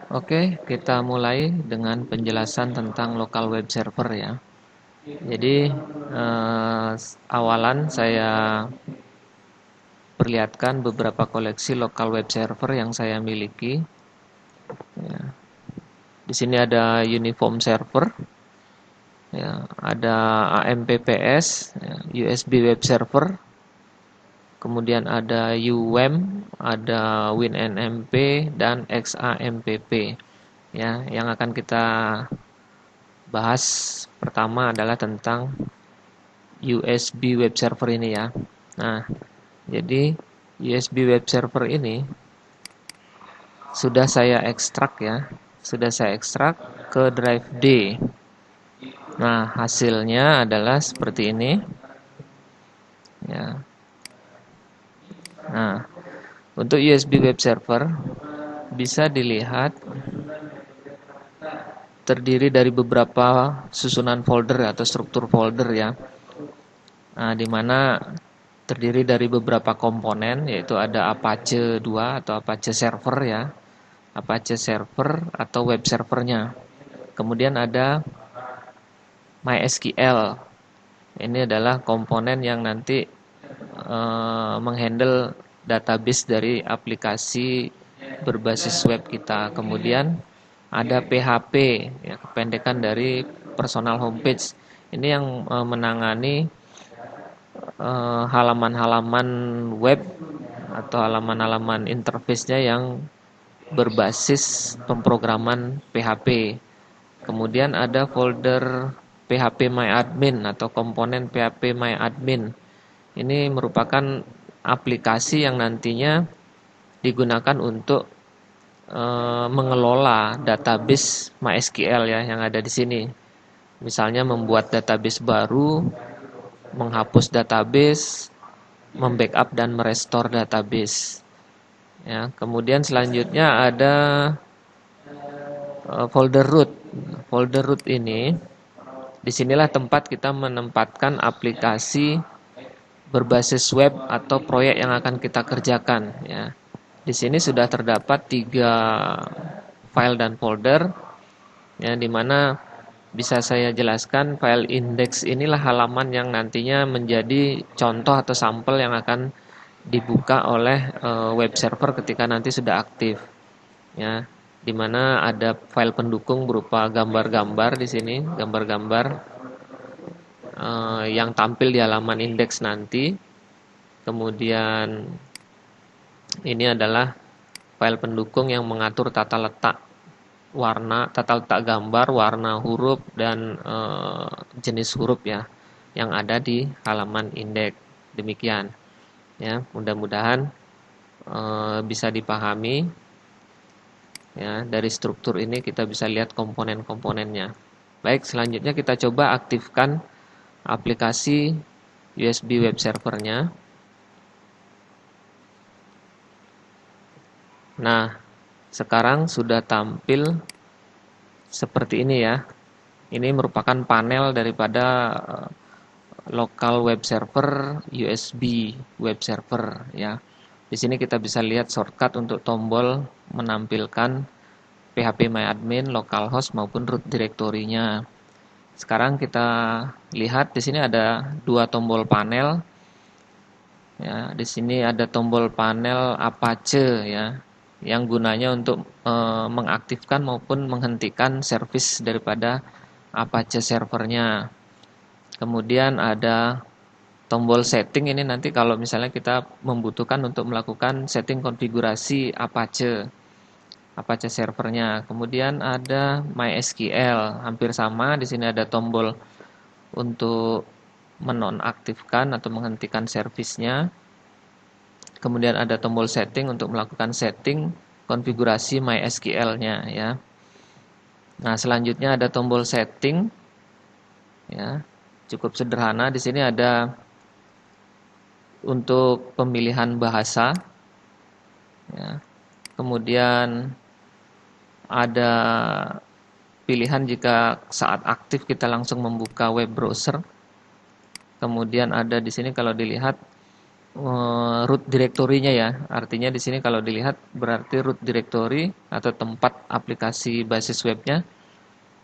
Oke, kita mulai dengan penjelasan tentang local web server ya. Jadi awalan saya perlihatkan beberapa koleksi local web server yang saya miliki. Ya. Di sini ada Uniform Server, ya, ada AMPPS, ya, USB Web Server, kemudian ada UWEM, ada WinNMP dan XAMPP. Ya, yang akan kita bahas pertama adalah tentang USB web server ini ya. Nah, jadi USB web server ini sudah saya ekstrak ya. Sudah saya ekstrak ke drive D. Nah, hasilnya adalah seperti ini. Ya. Nah, untuk USB web server bisa dilihat terdiri dari beberapa susunan folder atau struktur folder ya. Nah, di mana terdiri dari beberapa komponen, yaitu ada Apache 2 atau Apache server ya, Apache server atau web servernya. Kemudian ada MySQL. Ini adalah komponen yang nanti menghandle database dari aplikasi berbasis web kita. Kemudian ada PHP, ya, kependekan dari personal homepage. Ini yang menangani halaman-halaman web atau halaman-halaman interface-nya yang berbasis pemrograman PHP. Kemudian ada folder phpMyAdmin atau komponen phpMyAdmin. Ini merupakan aplikasi yang nantinya digunakan untuk mengelola database MySQL ya yang ada di sini. Misalnya membuat database baru, menghapus database, membackup dan merestore database. Ya, kemudian selanjutnya ada folder root. Folder root ini disinilah tempat kita menempatkan aplikasi berbasis web atau proyek yang akan kita kerjakan. Ya, di sini sudah terdapat 3 file dan folder, ya, di mana bisa saya jelaskan file index inilah halaman yang nantinya menjadi contoh atau sampel yang akan dibuka oleh web server ketika nanti sudah aktif. Ya, di mana ada file pendukung berupa gambar-gambar di sini, gambar-gambar yang tampil di halaman indeks nanti. Kemudian ini adalah file pendukung yang mengatur tata letak warna, tata letak gambar, warna huruf dan jenis huruf ya yang ada di halaman indeks. Demikian. Ya, mudah-mudahan bisa dipahami. Ya, dari struktur ini kita bisa lihat komponen-komponennya. Baik, selanjutnya kita coba aktifkan aplikasi USB web servernya. Nah, sekarang sudah tampil seperti ini ya. Ini merupakan panel daripada local web server USB web server ya. Di sini kita bisa lihat shortcut untuk tombol menampilkan phpMyAdmin, localhost maupun root directory-nya. Sekarang kita lihat di sini ada 2 tombol panel. Ya, di sini ada tombol panel Apache ya, yang gunanya untuk mengaktifkan maupun menghentikan service daripada Apache servernya. Kemudian ada tombol setting, ini nanti kalau misalnya kita membutuhkan untuk melakukan setting konfigurasi Apache servernya. Kemudian ada MySQL, hampir sama. Di sini ada tombol untuk menonaktifkan atau menghentikan servisnya. Kemudian ada tombol setting untuk melakukan setting konfigurasi MySQL-nya ya. Nah, selanjutnya ada tombol setting ya. Cukup sederhana, di sini ada untuk pemilihan bahasa ya. Kemudian ada pilihan jika saat aktif kita langsung membuka web browser. Kemudian ada di sini kalau dilihat root directory-nya ya. Artinya di sini kalau dilihat berarti root directory atau tempat aplikasi basis webnya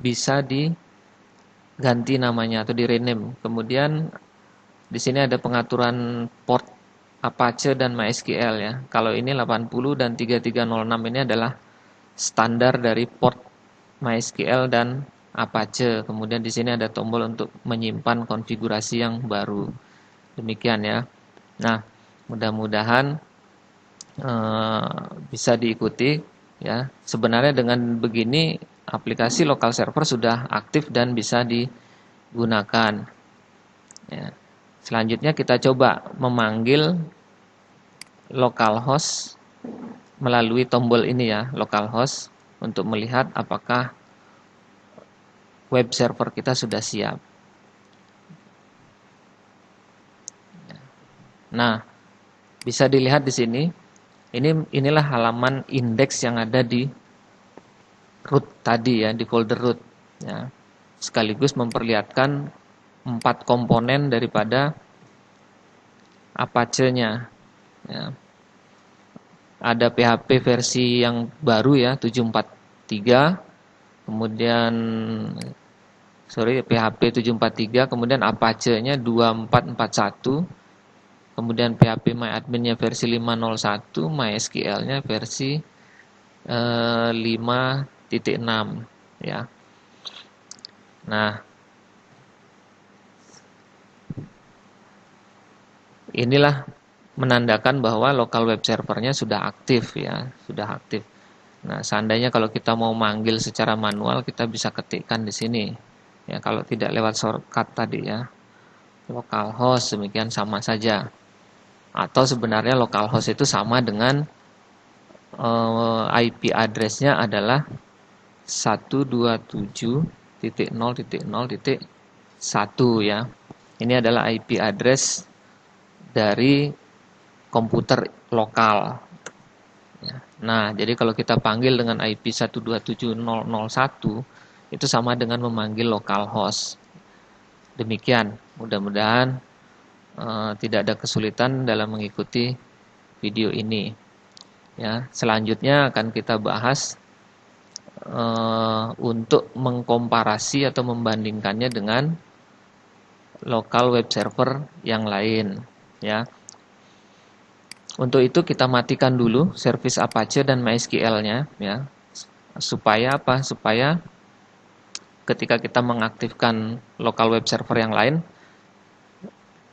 bisa diganti namanya atau di rename. Kemudian di sini ada pengaturan port Apache dan MySQL ya. Kalau ini 80 dan 3306 ini adalah standar dari port MySQL dan Apache. Kemudian di sini ada tombol untuk menyimpan konfigurasi yang baru. Demikian ya. Nah, mudah-mudahan bisa diikuti ya. Sebenarnya dengan begini aplikasi lokal server sudah aktif dan bisa digunakan. Ya. Selanjutnya kita coba memanggil localhost melalui tombol ini ya, localhost, untuk melihat apakah web server kita sudah siap. Nah, bisa dilihat di sini. Inilah halaman indeks yang ada di root tadi ya, di folder root ya. Sekaligus memperlihatkan 4 komponen daripada Apache-nya ya. Ada PHP versi yang baru ya, 743. Kemudian PHP 743, kemudian Apache-nya 2441. Kemudian PHP MyAdmin-nya versi 501, MySQL-nya versi 5.6 ya. Nah, inilah menandakan bahwa local web servernya sudah aktif ya, sudah aktif. Nah, seandainya kalau kita mau manggil secara manual, kita bisa ketikkan di sini. Ya, kalau tidak lewat shortcut tadi ya. Localhost demikian sama saja. Atau sebenarnya localhost itu sama dengan IP address-nya adalah 127.0.0.1 ya. Ini adalah IP address dari komputer lokal. Nah, jadi kalau kita panggil dengan IP 127.0.0.1 itu sama dengan memanggil localhost. Demikian, mudah-mudahan tidak ada kesulitan dalam mengikuti video ini. Ya, selanjutnya akan kita bahas untuk mengkomparasi atau membandingkannya dengan lokal web server yang lain. Ya, untuk itu kita matikan dulu service Apache dan MySQL-nya, ya, supaya apa? Supaya ketika kita mengaktifkan lokal web server yang lain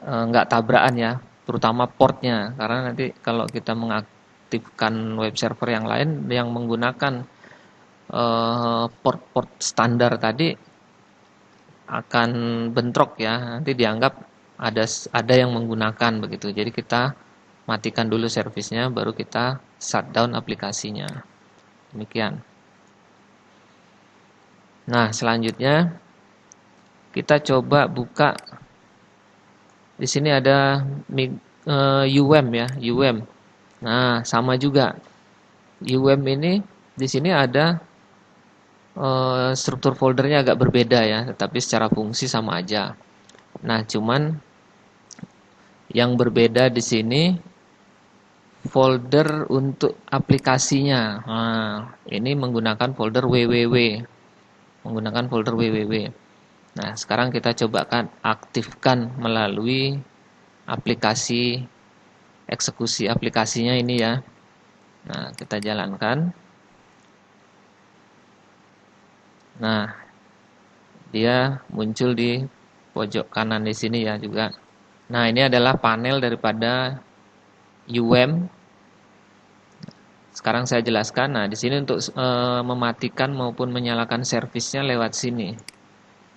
nggak tabrakan ya, terutama portnya, karena nanti kalau kita mengaktifkan web server yang lain yang menggunakan port-port standar tadi akan bentrok ya, nanti dianggap ada yang menggunakan begitu. Jadi kita matikan dulu servisnya, baru kita shutdown aplikasinya. Demikian. Nah, selanjutnya kita coba buka. Di sini ada UM ya, UM. Nah, sama juga. UM ini di sini ada struktur foldernya agak berbeda ya, tetapi secara fungsi sama aja. Nah, cuman yang berbeda di sini folder untuk aplikasinya. Nah, ini menggunakan folder www. Menggunakan folder www. Nah, sekarang kita coba aktifkan melalui aplikasi, eksekusi aplikasinya ini ya. Nah, kita jalankan. Nah, dia muncul di pojok kanan di sini ya juga. Nah, ini adalah panel daripada UM. Sekarang saya jelaskan. Nah, di sini untuk mematikan maupun menyalakan servisnya lewat sini.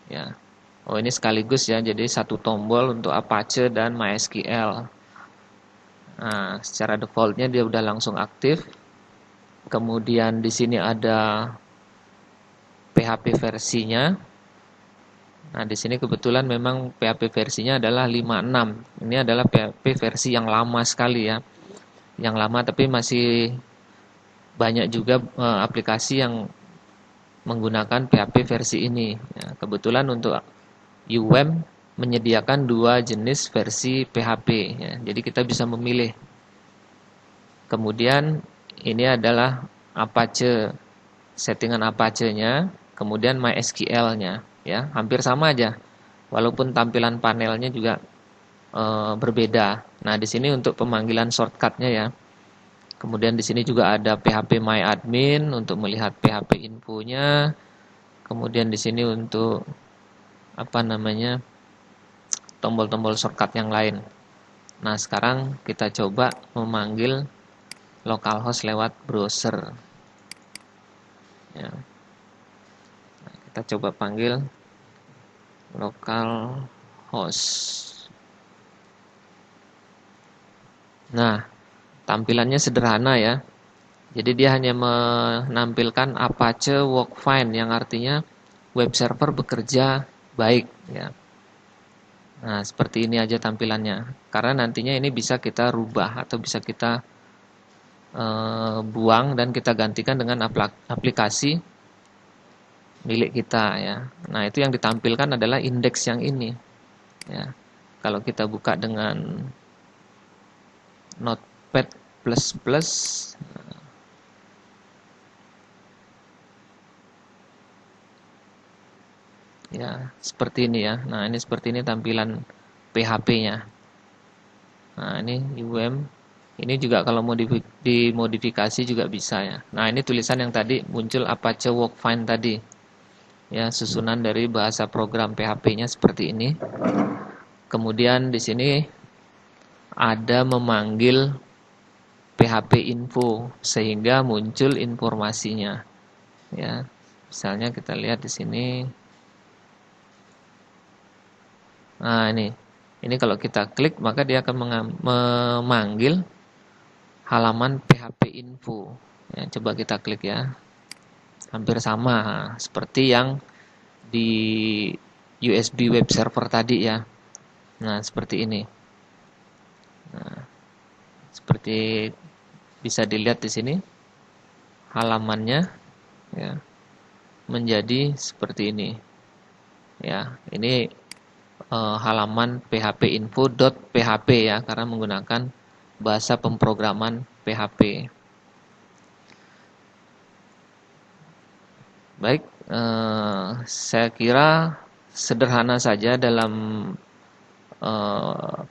Ya. Oh, ini sekaligus ya. Jadi satu tombol untuk Apache dan MySQL. Nah, secara defaultnya dia udah langsung aktif. Kemudian di sini ada PHP versinya. Nah, di sini kebetulan memang PHP versinya adalah 56. Ini adalah PHP versi yang lama sekali ya. Yang lama tapi masih banyak juga aplikasi yang menggunakan PHP versi ini. Ya, kebetulan untuk UM menyediakan dua jenis versi PHP ya. Jadi kita bisa memilih. Kemudian ini adalah Apache, settingan Apache-nya, kemudian MySQL-nya ya, hampir sama aja. Walaupun tampilan panelnya juga berbeda. Nah, di sini untuk pemanggilan shortcut-nya ya. Kemudian di sini juga ada PHP My Admin untuk melihat PHP infonya. Kemudian di sini untuk apa namanya, tombol-tombol shortcut yang lain. Nah, sekarang kita coba memanggil localhost lewat browser. Ya. Nah, kita coba panggil localhost. Nah, tampilannya sederhana ya. Jadi dia hanya menampilkan Apache work fine yang artinya web server bekerja baik ya. Nah, seperti ini aja tampilannya. Karena nantinya ini bisa kita rubah atau bisa kita buang dan kita gantikan dengan aplikasi milik kita ya. Nah, itu yang ditampilkan adalah indeks yang ini ya. Kalau kita buka dengan Notepad++, ya, seperti ini ya. Nah, ini seperti ini tampilan PHP-nya. Nah, ini UM. Ini juga kalau mau dimodifikasi juga bisa ya. Nah, ini tulisan yang tadi muncul Apache Workfine tadi. Ya, susunan dari bahasa program PHP-nya seperti ini. Kemudian di sini ada memanggil PHP info sehingga muncul informasinya. Ya. Misalnya kita lihat di sini. Nah, ini. Ini kalau kita klik maka dia akan memanggil halaman PHP info. Ya, coba kita klik ya. Hampir sama seperti yang di USB web server tadi ya. Nah, seperti ini. Nah, seperti bisa dilihat di sini halamannya ya, menjadi seperti ini. Ya, ini halaman phpinfo.php ya, karena menggunakan bahasa pemrograman PHP. Baik, saya kira sederhana saja dalam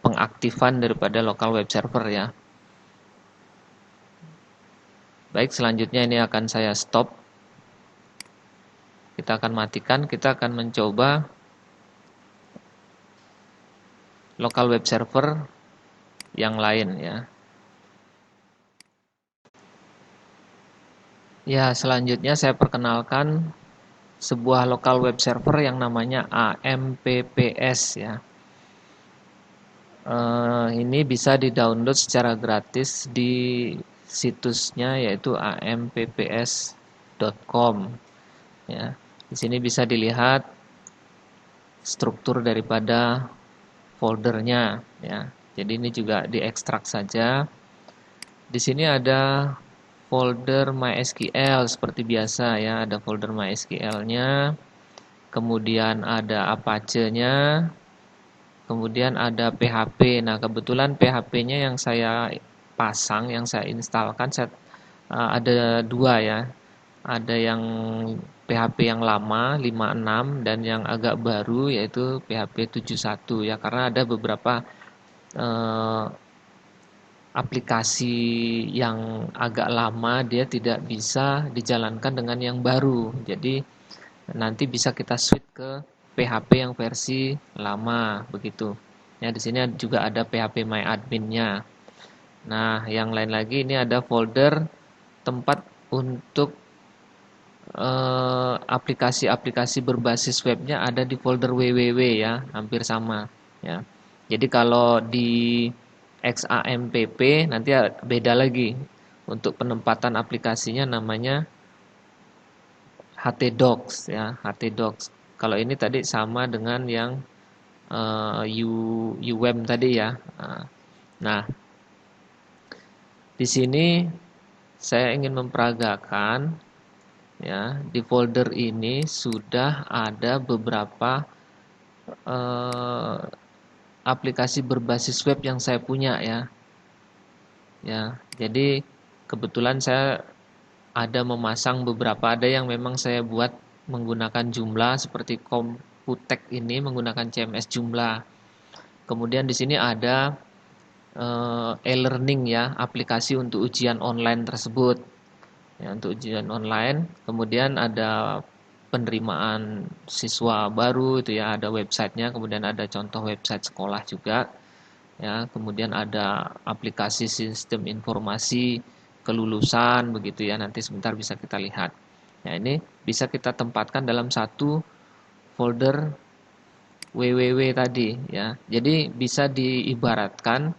pengaktifan daripada local web server ya. Baik, selanjutnya ini akan saya stop. Kita akan matikan, kita akan mencoba local web server yang lain ya. Ya, selanjutnya saya perkenalkan sebuah local web server yang namanya AMPPS ya. Ini bisa di-download secara gratis di situsnya yaitu ampps.com ya. Di sini bisa dilihat struktur daripada foldernya ya. Jadi ini juga diekstrak saja. Di sini ada folder MySQL seperti biasa ya, ada folder MySQL-nya. Kemudian ada Apache-nya. Kemudian ada PHP. Nah, kebetulan PHP-nya yang saya pasang, yang saya instalkan, ada dua ya. Ada yang PHP yang lama 56 dan yang agak baru yaitu PHP 71 ya, karena ada beberapa aplikasi yang agak lama dia tidak bisa dijalankan dengan yang baru. Jadi nanti bisa kita switch ke PHP yang versi lama begitu. Ya, di sini juga ada PHP My Admin-nya. Nah, yang lain lagi ini ada folder tempat untuk aplikasi-aplikasi berbasis webnya ada di folder www ya, hampir sama ya. Jadi kalau di XAMPP nanti beda lagi. Untuk penempatan aplikasinya namanya htdocs ya, htdocs. Kalau ini tadi sama dengan yang UWM tadi ya. Nah, di sini saya ingin memperagakan ya, di folder ini sudah ada beberapa eh, aplikasi berbasis web yang saya punya ya. Ya, jadi kebetulan saya ada memasang beberapa, ada yang memang saya buat menggunakan Joomla seperti Computex ini menggunakan CMS Joomla. Kemudian di sini ada e-learning ya, aplikasi untuk ujian online tersebut. Ya, untuk ujian online, kemudian ada penerimaan siswa baru itu ya, ada websitenya, kemudian ada contoh website sekolah juga. Ya, kemudian ada aplikasi sistem informasi kelulusan begitu ya, nanti sebentar bisa kita lihat. Ya, ini bisa kita tempatkan dalam satu folder www tadi ya. Jadi bisa diibaratkan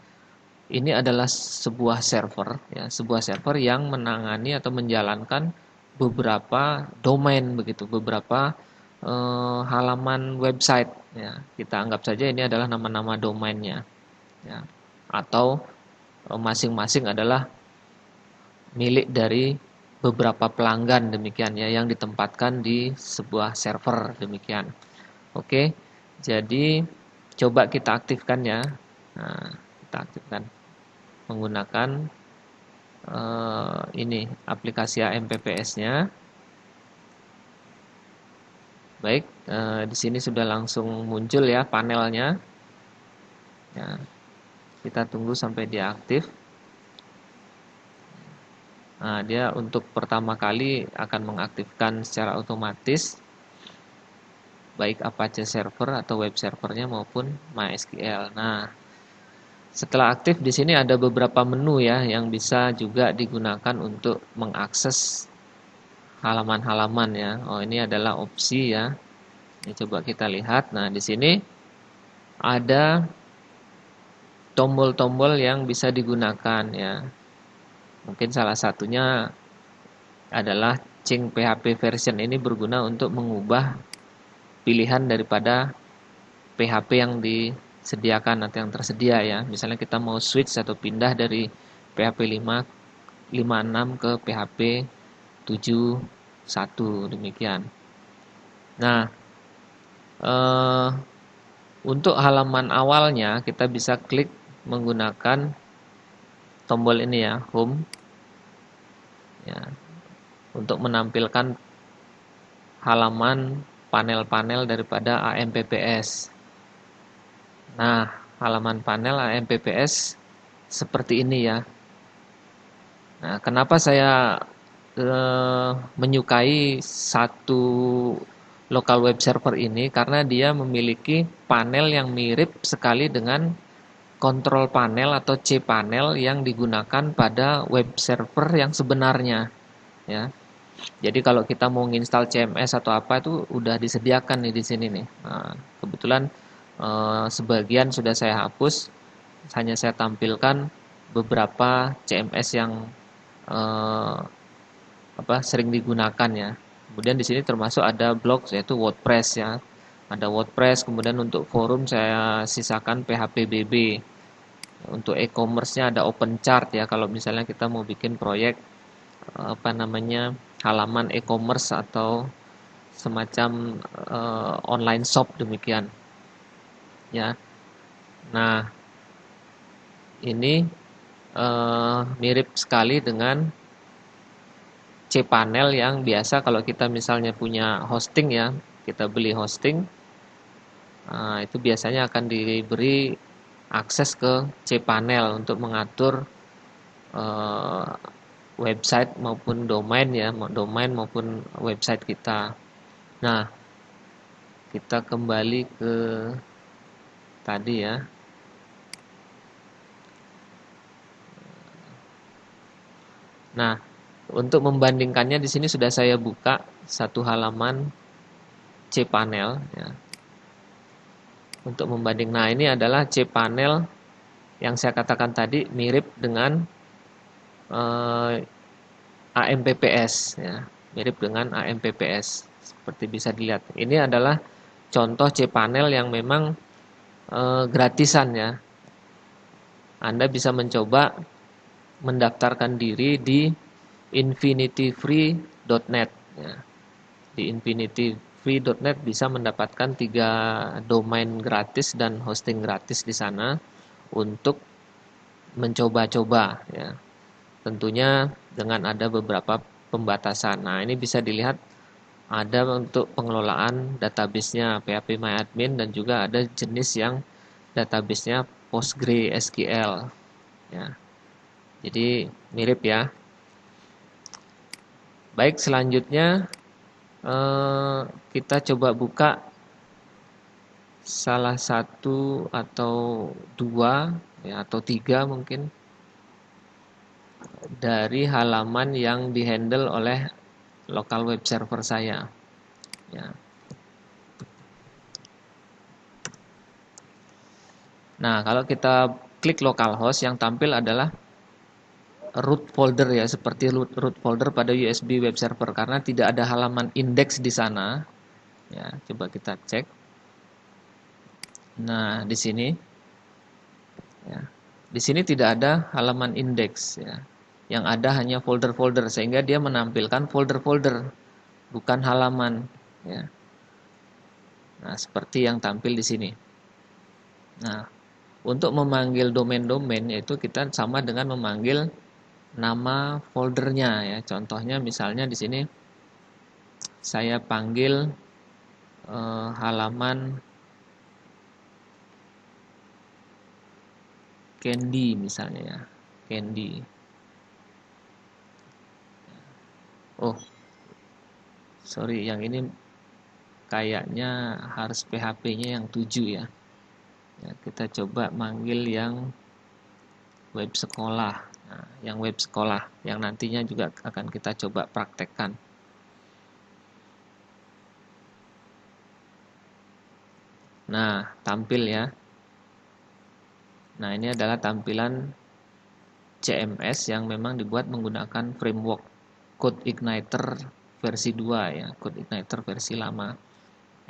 ini adalah sebuah server ya, sebuah server yang menangani atau menjalankan beberapa domain begitu, beberapa halaman website ya. Kita anggap saja ini adalah nama-nama domainnya ya. Atau masing-masing adalah milik dari beberapa pelanggan demikian ya, yang ditempatkan di sebuah server demikian. Oke, jadi coba kita aktifkan ya. Nah, kita aktifkan menggunakan ini aplikasi AMPPS-nya. Baik, di sini sudah langsung muncul ya panelnya. Ya, kita tunggu sampai dia aktif. Nah, dia untuk pertama kali akan mengaktifkan secara otomatis baik Apache server atau web servernya maupun MySQL. Nah, setelah aktif di sini ada beberapa menu ya yang bisa juga digunakan untuk mengakses halaman-halaman ya. Oh, ini adalah opsi ya. Ini coba kita lihat. Nah, di sini ada tombol-tombol yang bisa digunakan ya. Mungkin salah satunya adalah change PHP version, ini berguna untuk mengubah pilihan daripada PHP yang disediakan atau yang tersedia ya. Misalnya kita mau switch atau pindah dari PHP 5.56 ke PHP 7.1 demikian. Nah, untuk halaman awalnya kita bisa klik menggunakan tombol ini ya, home ya, untuk menampilkan halaman panel-panel daripada AMPPS. Nah, halaman panel AMPPS seperti ini ya. Nah, kenapa saya menyukai satu local web server ini? Karena dia memiliki panel yang mirip sekali dengan kontrol panel atau cPanel yang digunakan pada web server yang sebenarnya ya. Jadi kalau kita mau install CMS atau apa itu udah disediakan nih di sini nih. Nah, kebetulan sebagian sudah saya hapus, hanya saya tampilkan beberapa CMS yang eh, sering digunakan ya. Kemudian di sini termasuk ada blog yaitu WordPress ya. Ada WordPress, kemudian untuk forum saya sisakan PHPBB. Untuk e-commerce-nya ada OpenChart ya, kalau misalnya kita mau bikin proyek halaman e-commerce atau semacam online shop demikian ya. Nah, ini mirip sekali dengan cPanel yang biasa kalau kita misalnya punya hosting ya, kita beli hosting, itu biasanya akan diberi akses ke cPanel untuk mengatur website maupun domain ya, domain maupun website kita. Nah, kita kembali ke tadi ya. Nah, untuk membandingkannya di sini sudah saya buka satu halaman cPanel ya. Untuk membanding. Nah, ini adalah cPanel yang saya katakan tadi mirip dengan AMPPS ya, mirip dengan AMPPS seperti bisa dilihat. Ini adalah contoh cPanel yang memang gratisan ya. Anda bisa mencoba mendaftarkan diri di infinityfree.net ya. Di infinityfree free.net bisa mendapatkan 3 domain gratis dan hosting gratis di sana untuk mencoba-coba ya. Tentunya dengan ada beberapa pembatasan. Nah, ini bisa dilihat ada untuk pengelolaan database-nya PHP MyAdmin dan juga ada jenis yang database-nya PostgreSQL ya. Jadi mirip ya. Baik, selanjutnya kita coba buka salah satu atau dua ya, atau tiga mungkin dari halaman yang dihandle oleh local web server saya ya. Nah, kalau kita klik localhost yang tampil adalah root folder ya, seperti root folder pada USB web server karena tidak ada halaman index di sana. Ya, coba kita cek. Nah, di sini ya. Di sini tidak ada halaman indeks ya. Yang ada hanya folder-folder sehingga dia menampilkan folder-folder bukan halaman ya. Nah, seperti yang tampil di sini. Nah, untuk memanggil domain-domain yaitu kita sama dengan memanggil nama foldernya ya. Contohnya misalnya di sini saya panggil halaman Candy misalnya ya. Candy. Oh, sorry, yang ini kayaknya harus PHP-nya yang 7 ya. Ya, kita coba manggil yang web sekolah. Nah, yang web sekolah yang nantinya juga akan kita coba praktekkan. Nah, tampil ya. Nah, ini adalah tampilan CMS yang memang dibuat menggunakan framework CodeIgniter versi 2 ya, CodeIgniter versi lama.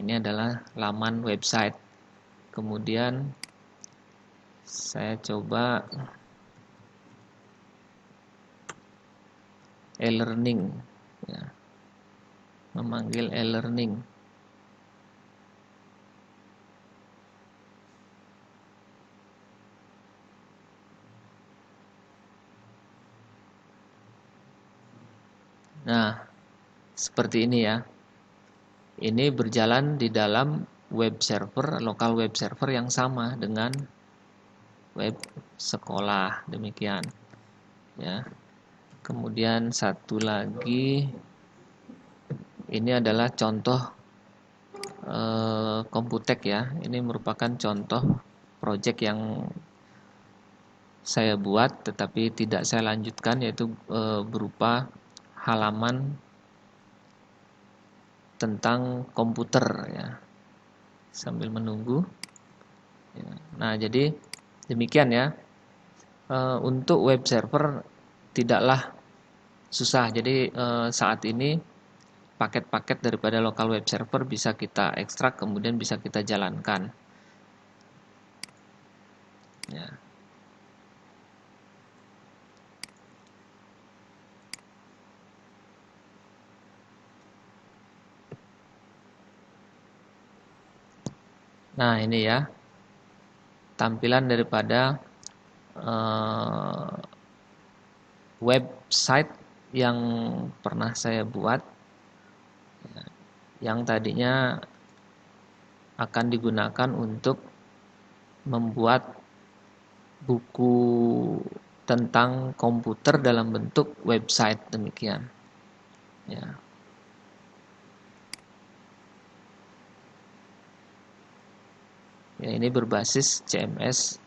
Ini adalah laman website. Kemudian saya coba e-learning ya. Memanggil e-learning. Nah, seperti ini ya. Ini berjalan di dalam web server, lokal web server yang sama dengan web sekolah. Demikian. Ya. Kemudian satu lagi, ini adalah contoh Computex ya. Ini merupakan contoh project yang saya buat tetapi tidak saya lanjutkan, yaitu berupa halaman tentang komputer ya. Sambil menunggu ya. Nah, jadi demikian ya. Untuk web server tidaklah susah. Jadi saat ini paket-paket daripada local web server bisa kita ekstrak kemudian bisa kita jalankan ya. Nah, ini ya tampilan daripada website yang pernah saya buat yang tadinya akan digunakan untuk membuat buku tentang komputer dalam bentuk website demikian ya. Ya, ini berbasis CMS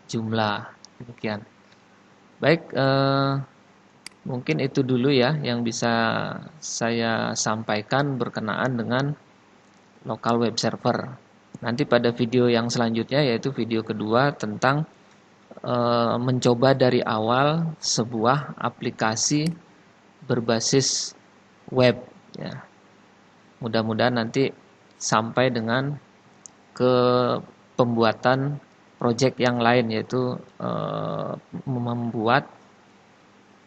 jumlah demikian. Baik, mungkin itu dulu ya yang bisa saya sampaikan berkenaan dengan local web server. Nanti pada video yang selanjutnya yaitu video kedua tentang mencoba dari awal sebuah aplikasi berbasis web ya. Mudah-mudahan nanti sampai dengan ke pembuatan project yang lain yaitu membuat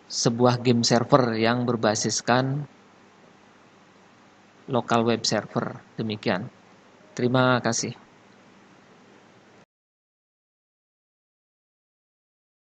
sebuah game server yang berbasiskan local web server. Demikian. Terima kasih.